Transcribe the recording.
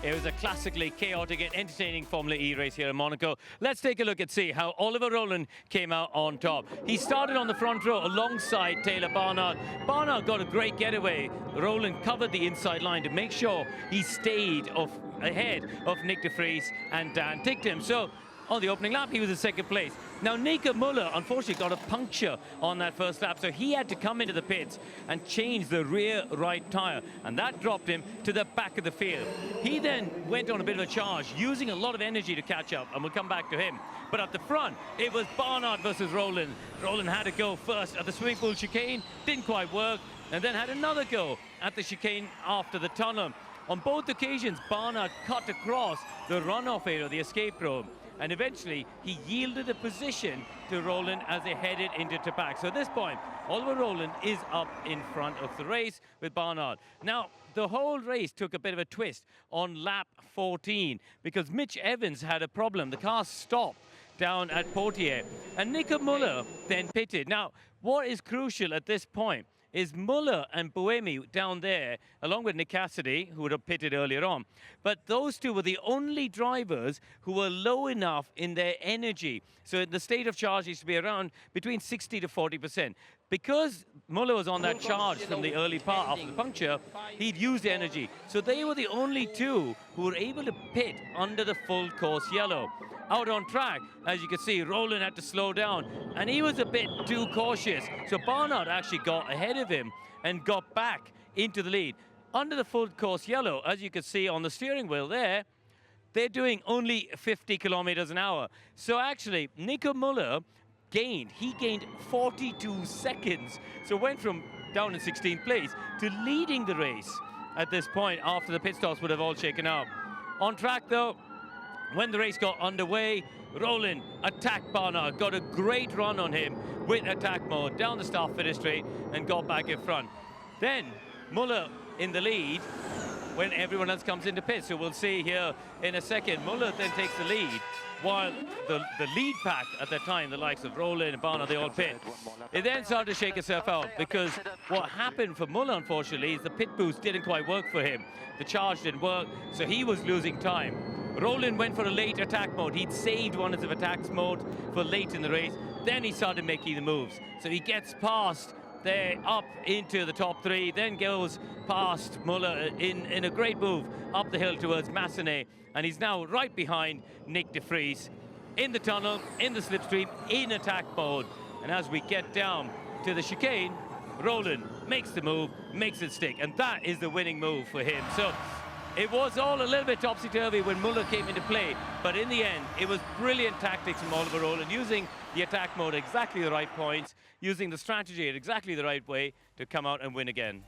It was a classically chaotic and entertaining Formula E race here in Monaco. Let's take a look and see how Oliver Rowland came out on top. He started on the front row alongside Taylor Barnard. Barnard got a great getaway. Rowland covered the inside line to make sure he stayed ahead of Nick de Vries and Dan Ticktum. So on the opening lap, he was in second place. Now, Nico Muller, unfortunately, got a puncture on that first lap, so he had to come into the pits and change the rear right tyre, and that dropped him to the back of the field. He then went on a bit of a charge, using a lot of energy to catch up, and we'll come back to him. But at the front, it was Barnard versus Rowland. Rowland had to go first at the swimming pool chicane, didn't quite work, and then had another go at the chicane after the tunnel. On both occasions, Barnard cut across the runoff area, the escape road, and eventually he yielded a position to Rowland as they headed into Tapak. So at this point, Oliver Rowland is up in front of the race with Barnard. Now, the whole race took a bit of a twist on lap 14 because Mitch Evans had a problem. The car stopped down at Poitiers, and Nico Muller then pitted. Now, what is crucial at this point is Muller and Buemi down there, along with Nick Cassidy, who would have pitted earlier on. But those two were the only drivers who were low enough in their energy. So the state of charge used to be around between 60 to 40%. Because Muller was on that charge from the early part after the puncture, he'd used the energy. So they were the only two who were able to pit under the full course yellow. Out on track, as you can see, Rowland had to slow down, and he was a bit too cautious. So Barnard actually got ahead of him and got back into the lead. Under the full course yellow, as you can see on the steering wheel there, they're doing only 50 kilometers an hour. So actually, Nico Muller gained 42 seconds. So went from down in 16th place to leading the race at this point after the pit stops would have all shaken out. On track though, when the race got underway, Rowland attacked Barnard, got a great run on him with attack mode down the start-finish straight and got back in front. Then Muller in the lead when everyone else comes into pit. So we'll see here in a second. Muller then takes the lead while the lead pack at that time, the likes of Rowland and Barnard, they all pit. It then started to shake itself out because what happened for Muller, unfortunately, is the pit boost didn't quite work for him. The charge didn't work, so he was losing time. Rowland went for a late attack mode. He'd saved one of the attacks mode for late in the race. Then he started making the moves. So he gets past there, up into the top three, then goes past Muller in a great move up the hill towards Massenet, and he's now right behind Nick de Vries in the tunnel, in the slipstream, in attack mode. And as we get down to the chicane, Rowland makes the move, makes it stick, and that is the winning move for him. So it was all a little bit topsy-turvy when Muller came into play, but in the end, it was brilliant tactics from Oliver Rowland, using the attack mode at exactly the right points, using the strategy at exactly the right way to come out and win again.